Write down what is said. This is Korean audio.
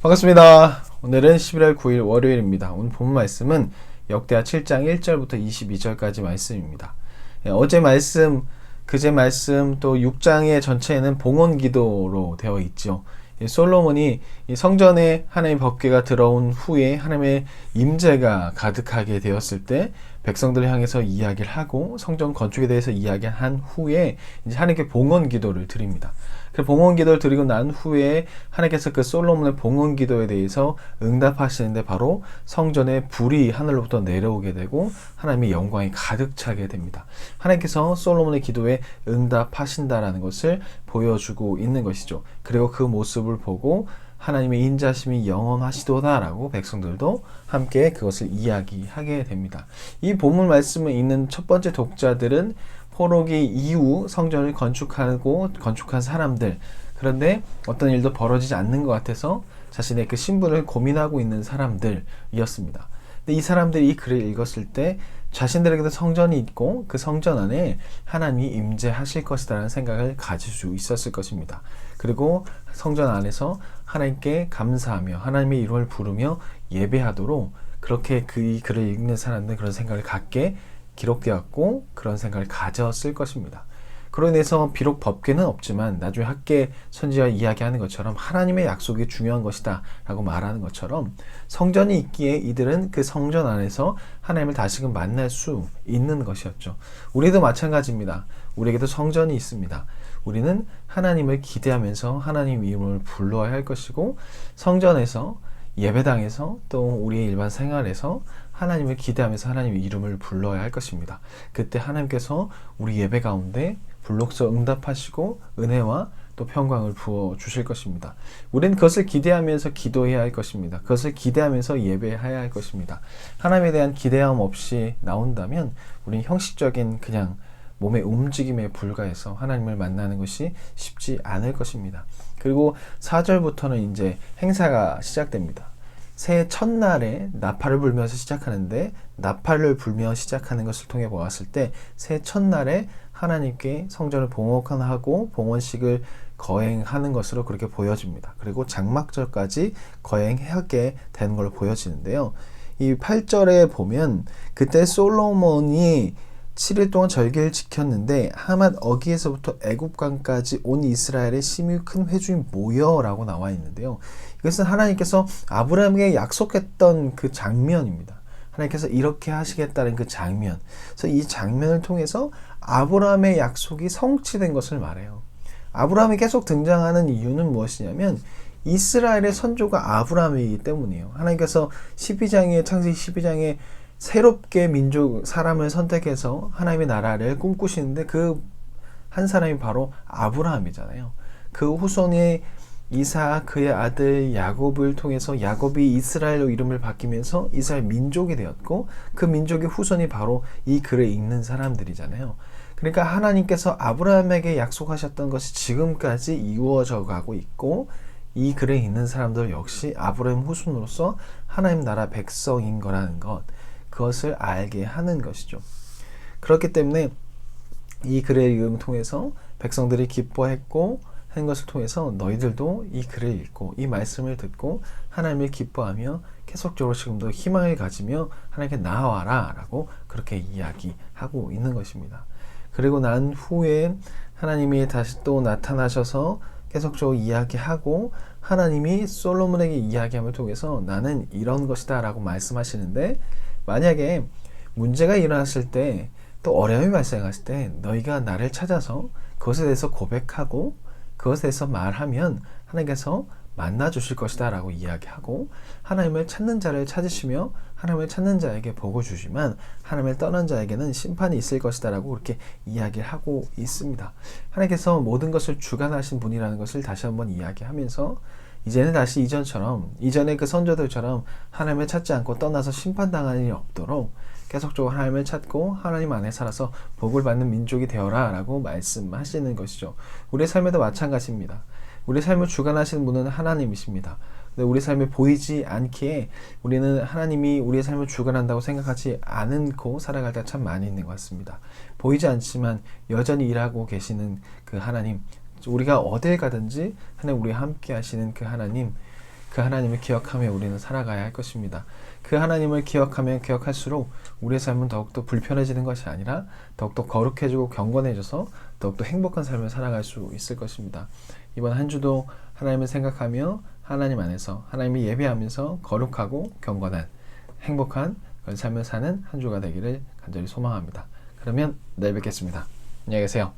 반갑습니다. 오늘은 11월 9일 월요일입니다. 오늘 본 말씀은 역대하 7장 1절부터 22절까지 말씀입니다. 어제 말씀, 그제 말씀, 또 6장의 전체에는 봉헌 기도로 되어 있죠. 솔로몬이 성전에 하나님의 법궤가 들어온 후에 하나님의 임재가 가득하게 되었을 때 백성들을 향해서 이야기를 하고 성전 건축에 대해서 이야기한 후에 이제 하나님께 봉헌 기도를 드립니다. 그 봉헌 기도를 드리고 난 후에 하나님께서 그 솔로몬의 봉헌 기도에 대해서 응답하시는데 바로 성전에 불이 하늘로부터 내려오게 되고 하나님의 영광이 가득 차게 됩니다. 하나님께서 솔로몬의 기도에 응답하신다라는 것을 보여주고 있는 것이죠. 그리고 그 모습을 보고 하나님의 인자심이 영원하시도다라고 백성들도 함께 그것을 이야기하게 됩니다. 이 본문 말씀에 있는 첫 번째 독자들은 포로기 이후 성전을 건축한 사람들, 그런데 어떤 일도 벌어지지 않는 것 같아서 자신의 그 신분을 고민하고 있는 사람들이었습니다. 근데 이 사람들이 이 글을 읽었을 때 자신들에게도 성전이 있고 그 성전 안에 하나님이 임재하실 것이라는 생각을 가질 수 있었을 것입니다. 그리고 성전 안에서 하나님께 감사하며 하나님의 이름을 부르며 예배하도록 그렇게 이 글을 읽는 사람들은 그런 생각을 갖게 기록되었고 그런 생각을 가졌을 것입니다. 그로 인해서 비록 법궤는 없지만 나중에 학계 선지자가 이야기하는 것처럼 하나님의 약속이 중요한 것이다 라고 말하는 것처럼 성전이 있기에 이들은 그 성전 안에서 하나님을 다시금 만날 수 있는 것이었죠. 우리도 마찬가지입니다. 우리에게도 성전이 있습니다. 우리는 하나님을 기대하면서 하나님 이름을 불러야 할 것이고 성전에서 예배당에서 또 우리의 일반 생활에서 하나님을 기대하면서 하나님의 이름을 불러야 할 것입니다. 그때 하나님께서 우리 예배 가운데 불록서 응답하시고 은혜와 또 평강을 부어 주실 것입니다. 우리는 그것을 기대하면서 기도해야 할 것입니다. 그것을 기대하면서 예배해야 할 것입니다. 하나님에 대한 기대함 없이 나온다면 우리는 형식적인 그냥 몸의 움직임에 불과해서 하나님을 만나는 것이 쉽지 않을 것입니다. 그리고 4절부터는 이제 행사가 시작됩니다. 새해 첫날에 나팔을 불면서 시작하는데 나팔을 불며 시작하는 것을 통해 보았을 때 새해 첫날에 하나님께 성전을 봉헌하고 봉헌식을 거행하는 것으로 그렇게 보여집니다. 그리고 장막절까지 거행하게 되는 걸로 보여지는데요. 이 8절에 보면 그때 솔로몬이 7일 동안 절기를 지켰는데 하맛 어기에서부터 애굽강까지 온 이스라엘의 심히 큰 회중이 모여라고 나와 있는데요. 이것은 하나님께서 아브라함에게 약속했던 그 장면입니다. 하나님께서 이렇게 하시겠다는 그 장면. 그래서 이 장면을 통해서 아브라함의 약속이 성취된 것을 말해요. 아브라함이 계속 등장하는 이유는 무엇이냐면 이스라엘의 선조가 아브라함이기 때문이에요. 하나님께서 창세기 12장에 새롭게 사람을 선택해서 하나님의 나라를 꿈꾸시는데 그 한 사람이 바로 아브라함이잖아요. 그 후손의 이삭, 그의 아들 야곱을 통해서 야곱이 이스라엘로 이름을 바뀌면서 이스라엘 민족이 되었고 그 민족의 후손이 바로 이 글을 읽는 사람들이잖아요. 그러니까 하나님께서 아브라함에게 약속하셨던 것이 지금까지 이루어져 가고 있고 이 글을 읽는 사람들 역시 아브라함 후손으로서 하나님 나라 백성인 거라는 것, 그것을 알게 하는 것이죠. 그렇기 때문에 이 글의 읽음을 통해서 백성들이 기뻐했고 한 것을 통해서 너희들도 이 글을 읽고 이 말씀을 듣고 하나님을 기뻐하며 계속적으로 지금도 희망을 가지며 하나님께 나아와라 라고 그렇게 이야기하고 있는 것입니다. 그리고 난 후에 하나님이 다시 또 나타나셔서 계속적으로 이야기하고 하나님이 솔로몬에게 이야기함을 통해서 나는 이런 것이다 라고 말씀하시는데, 만약에 문제가 일어났을 때 또 어려움이 발생했을 때 너희가 나를 찾아서 그것에 대해서 고백하고 그것에 대해서 말하면 하나님께서 만나 주실 것이다 라고 이야기하고, 하나님을 찾는 자를 찾으시며 하나님을 찾는 자에게 복을 주시면 하나님을 떠난 자에게는 심판이 있을 것이다 라고 그렇게 이야기를 하고 있습니다. 하나님께서 모든 것을 주관하신 분이라는 것을 다시 한번 이야기하면서 이제는 다시 이전의 그 선조들처럼 하나님을 찾지 않고 떠나서 심판당하는 일이 없도록 계속적으로 하나님을 찾고 하나님 안에 살아서 복을 받는 민족이 되어라 라고 말씀하시는 것이죠. 우리의 삶에도 마찬가지입니다. 우리 삶을 주관하시는 분은 하나님이십니다. 근데 우리 삶에 보이지 않기에 우리는 하나님이 우리의 삶을 주관한다고 생각하지 않고 살아갈 때가 참 많이 있는 것 같습니다. 보이지 않지만 여전히 일하고 계시는 그 하나님, 우리가 어딜 가든지 하나님 우리와 함께 하시는 그 하나님, 그 하나님을 기억하며 우리는 살아가야 할 것입니다. 그 하나님을 기억하면 기억할수록 우리의 삶은 더욱더 불편해지는 것이 아니라 더욱더 거룩해지고 경건해져서 더욱더 행복한 삶을 살아갈 수 있을 것입니다. 이번 한 주도 하나님을 생각하며 하나님 안에서 하나님을 예배하면서 거룩하고 경건한 행복한 그런 삶을 사는 한 주가 되기를 간절히 소망합니다. 그러면 내일 뵙겠습니다. 안녕히 계세요.